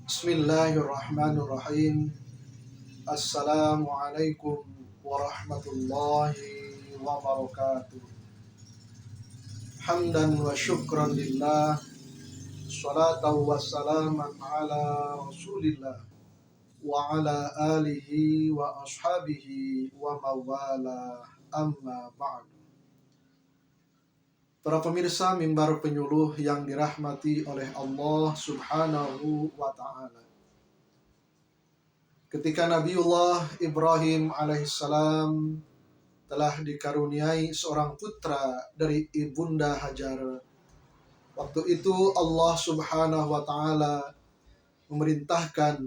Bismillahirrahmanirrahim. Assalamualaikum warahmatullahi wabarakatuh. Hamdan wa syukran lillah. Salatan wa salaman ala rasulillah. Wa ala alihi wa ashabihi wa mawala amma ba'du. Para pemirsa mimbar penyuluh yang dirahmati oleh Allah subhanahu wa ta'ala. Ketika Nabiullah Ibrahim alaihissalam telah dikaruniai seorang putra dari ibunda Hajar, waktu itu Allah subhanahu wa ta'ala memerintahkan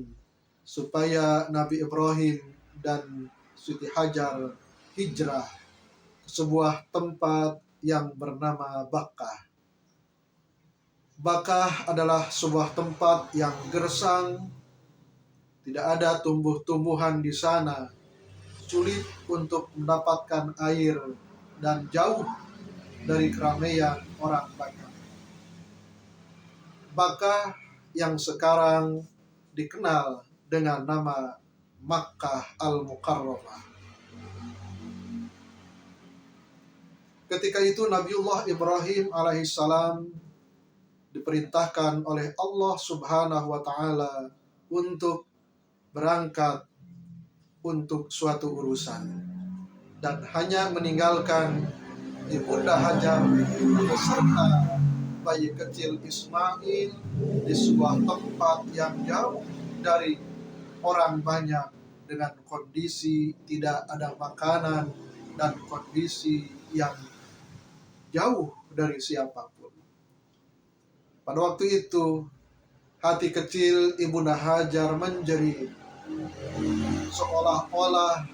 supaya Nabi Ibrahim dan Siti Hajar hijrah ke sebuah tempat yang bernama Bakkah. Bakkah adalah sebuah tempat yang gersang, tidak ada tumbuh-tumbuhan di sana, sulit untuk mendapatkan air, dan jauh dari keramaian orang banyak. Bakkah yang sekarang dikenal dengan nama Makkah Al-Mukarramah. Ketika itu Nabiullah Ibrahim alaihissalam diperintahkan oleh Allah subhanahu wa ta'ala untuk berangkat untuk suatu urusan, dan hanya meninggalkan ibunda Hajar beserta bayi kecil Ismail di sebuah tempat yang jauh dari orang banyak, dengan kondisi tidak ada makanan dan kondisi yang jauh dari siapapun. Pada waktu itu hati kecil ibunda Hajar menjerit, seolah-olah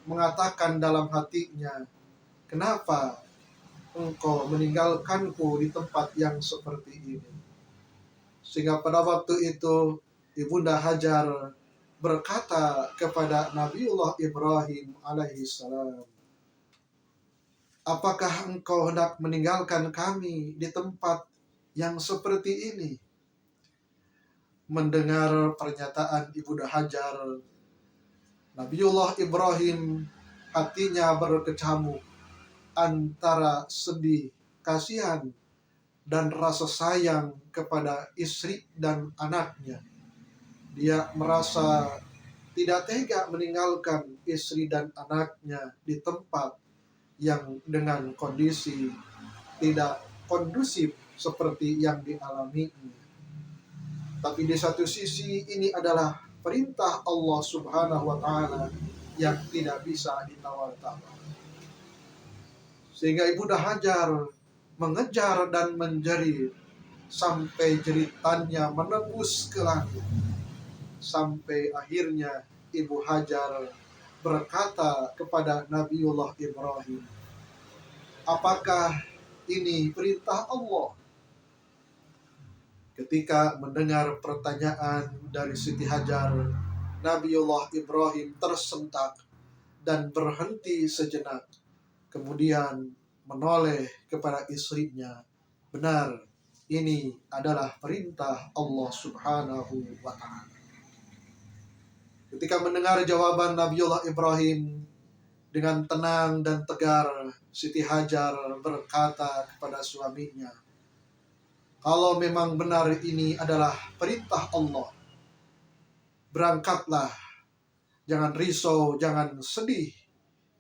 mengatakan dalam hatinya, "Kenapa engkau meninggalkanku di tempat yang seperti ini?" Sehingga pada waktu itu ibunda Hajar berkata kepada Nabiullah Ibrahim alaihissalam, "Apakah engkau hendak meninggalkan kami di tempat yang seperti ini?" Mendengar pernyataan ibunda Hajar, Nabiullah Ibrahim hatinya berkecamuk antara sedih, kasihan, dan rasa sayang kepada istri dan anaknya. Dia merasa tidak tega meninggalkan istri dan anaknya di tempat yang dengan kondisi tidak kondusif seperti yang dialaminya. Tapi di satu sisi ini adalah perintah Allah subhanahu wa ta'ala yang tidak bisa ditawar-tawar. Sehingga ibunda Hajar mengejar dan menjerit sampai jeritannya menembus ke langit. Sampai akhirnya ibu Hajar berkata kepada Nabiullah Ibrahim, "Apakah ini perintah Allah?" Ketika mendengar pertanyaan dari Siti Hajar, Nabiullah Ibrahim tersentak dan berhenti sejenak. Kemudian menoleh kepada istrinya. Benar, ini adalah perintah Allah subhanahu wa ta'ala. Ketika mendengar jawaban Nabiullah Ibrahim, dengan tenang dan tegar, Siti Hajar berkata kepada suaminya, "Kalau memang benar ini adalah perintah Allah, berangkatlah, jangan risau, jangan sedih.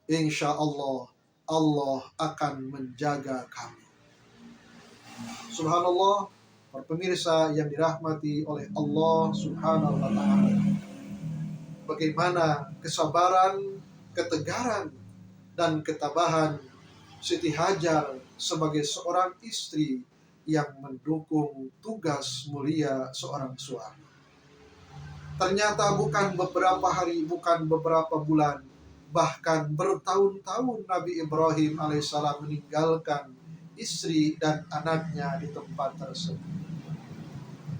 Insya Allah, Allah akan menjaga kami." Subhanallah, para pemirsa yang dirahmati oleh Allah subhanahu wa ta'ala. Bagaimana kesabaran, ketegaran, dan ketabahan Siti Hajar sebagai seorang istri yang mendukung tugas mulia seorang suami. Ternyata bukan beberapa hari, bukan beberapa bulan, bahkan bertahun-tahun Nabi Ibrahim alaihissalam meninggalkan istri dan anaknya di tempat tersebut.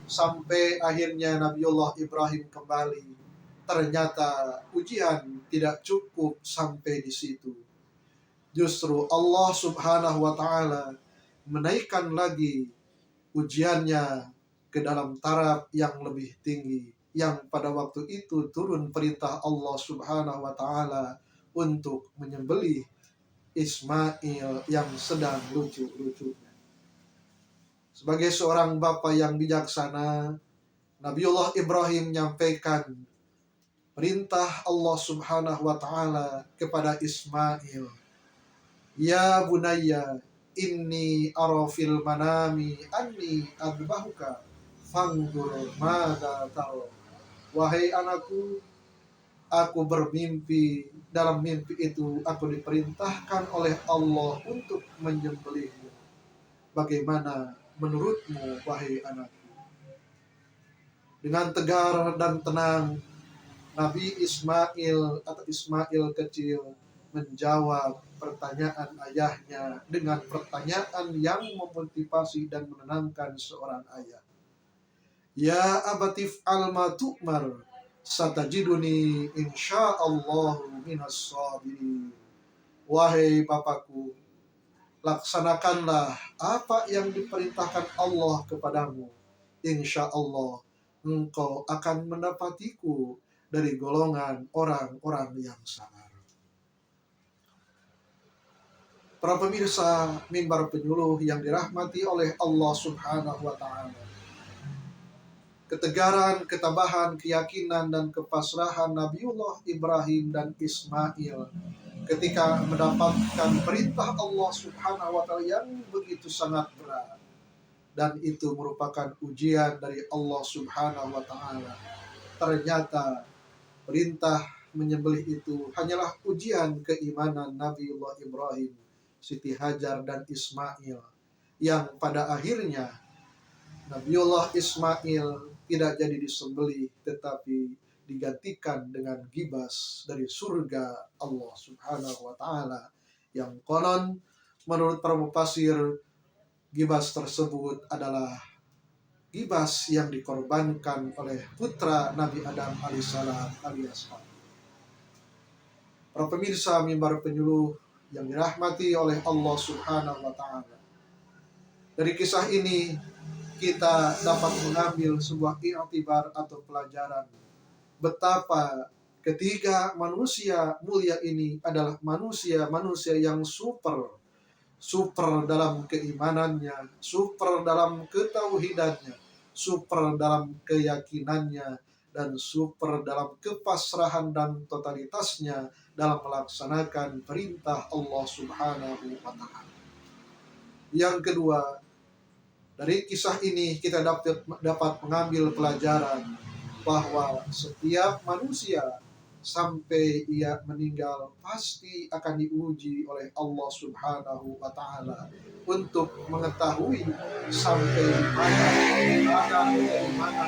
Sampai akhirnya Nabiullah Ibrahim kembali. Ternyata ujian tidak cukup sampai di situ. Justru Allah subhanahu wa ta'ala menaikkan lagi ujiannya ke dalam taraf yang lebih tinggi, yang pada waktu itu turun perintah Allah Subhanahu wa taala untuk menyembelih Ismail yang sedang lucu-lucunya. Sebagai seorang bapa yang bijaksana, Nabiullah Ibrahim menyampaikan perintah Allah Subhanahu wa taala kepada Ismail. Ya bunayya, inni ara fil manami anni adbahuka fangur madza tara. Wahai anakku, aku bermimpi, dalam mimpi itu aku diperintahkan oleh Allah untuk menyembelihmu. Bagaimana menurutmu, wahai anakku? Dengan tegar dan tenang, Nabi Ismail atau Ismail kecil menjawab pertanyaan ayahnya dengan pertanyaan yang memotivasi dan menenangkan seorang ayah. Ya abatif alma tu'mar, satajiduni insyaallahu minas sabirin. Wahai papaku, laksanakanlah apa yang diperintahkan Allah kepadamu. Insya Allah engkau akan mendapatiku dari golongan orang-orang yang sabar. Para pemirsa mimbar penyuluh yang dirahmati oleh Allah Subhanahu wa taala. Ketegaran, ketabahan, keyakinan dan kepasrahan Nabiullah Ibrahim dan Ismail ketika mendapatkan perintah Allah Subhanahu wa taala yang begitu sangat berat, dan itu merupakan ujian dari Allah Subhanahu wa taala. Ternyata perintah menyembelih itu hanyalah ujian keimanan Nabiullah Ibrahim, Siti Hajar dan Ismail, yang pada akhirnya Nabiullah Ismail tidak jadi disembelih tetapi digantikan dengan gibas dari surga Allah Subhanahu wa taala, yang konon menurut para mufasir gibas tersebut adalah gibas yang dikorbankan oleh putra Nabi Adam alaihissalam alias Hawa. Para pemirsa mimbar penyuluh yang dirahmati oleh Allah Subhanahu wa taala. Dari kisah ini kita dapat mengambil sebuah i'tibar atau pelajaran betapa ketiga manusia mulia ini adalah manusia yang super dalam keimanannya, super dalam ketauhidannya, super dalam keyakinannya, dan super dalam kepasrahan dan totalitasnya dalam melaksanakan perintah Allah Subhanahu wa taala. Yang kedua, dari kisah ini kita dapat mengambil pelajaran bahwa setiap manusia sampai ia meninggal pasti akan diuji oleh Allah Subhanahu wa taala untuk mengetahui sampai mana keimanan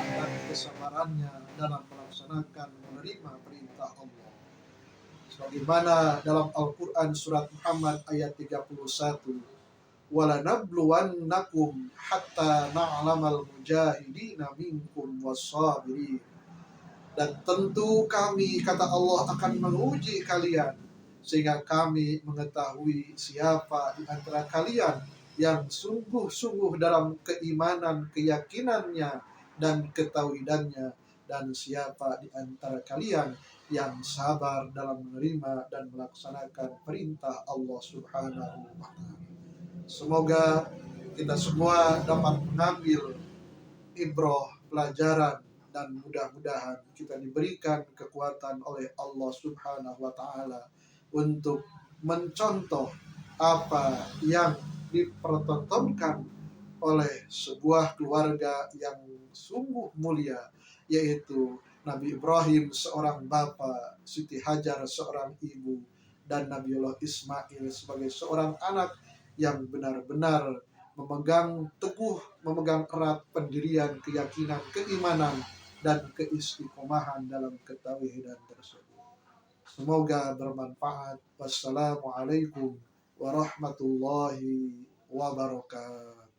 dan kesabarannya dalam melaksanakan menerima perintah Allah. Sebagaimana dalam Al-Qur'an surat Muhammad ayat 31, walanabluwannakum hatta na'lamal mujahidina minkum wassabirin. Dan tentu kami, kata Allah, akan menguji kalian sehingga kami mengetahui siapa di antara kalian yang sungguh-sungguh dalam keimanan, keyakinannya dan ketauhidannya, dan siapa di antara kalian yang sabar dalam menerima dan melaksanakan perintah Allah Subhanahu wa taala. Semoga kita semua dapat mengambil ibrah, pelajaran, dan mudah-mudahan kita diberikan kekuatan oleh Allah Subhanahu wa taala untuk mencontoh apa yang dipertontonkan oleh sebuah keluarga yang sungguh mulia, yaitu Nabi Ibrahim seorang bapa, Siti Hajar seorang ibu, dan Nabiullah Ismail sebagai seorang anak yang benar-benar memegang teguh, memegang erat pendirian, keyakinan, keimanan, dan keistiqomahan dalam ketauhidan tersebut. Semoga bermanfaat. Wassalamualaikum warahmatullahi wabarakatuh.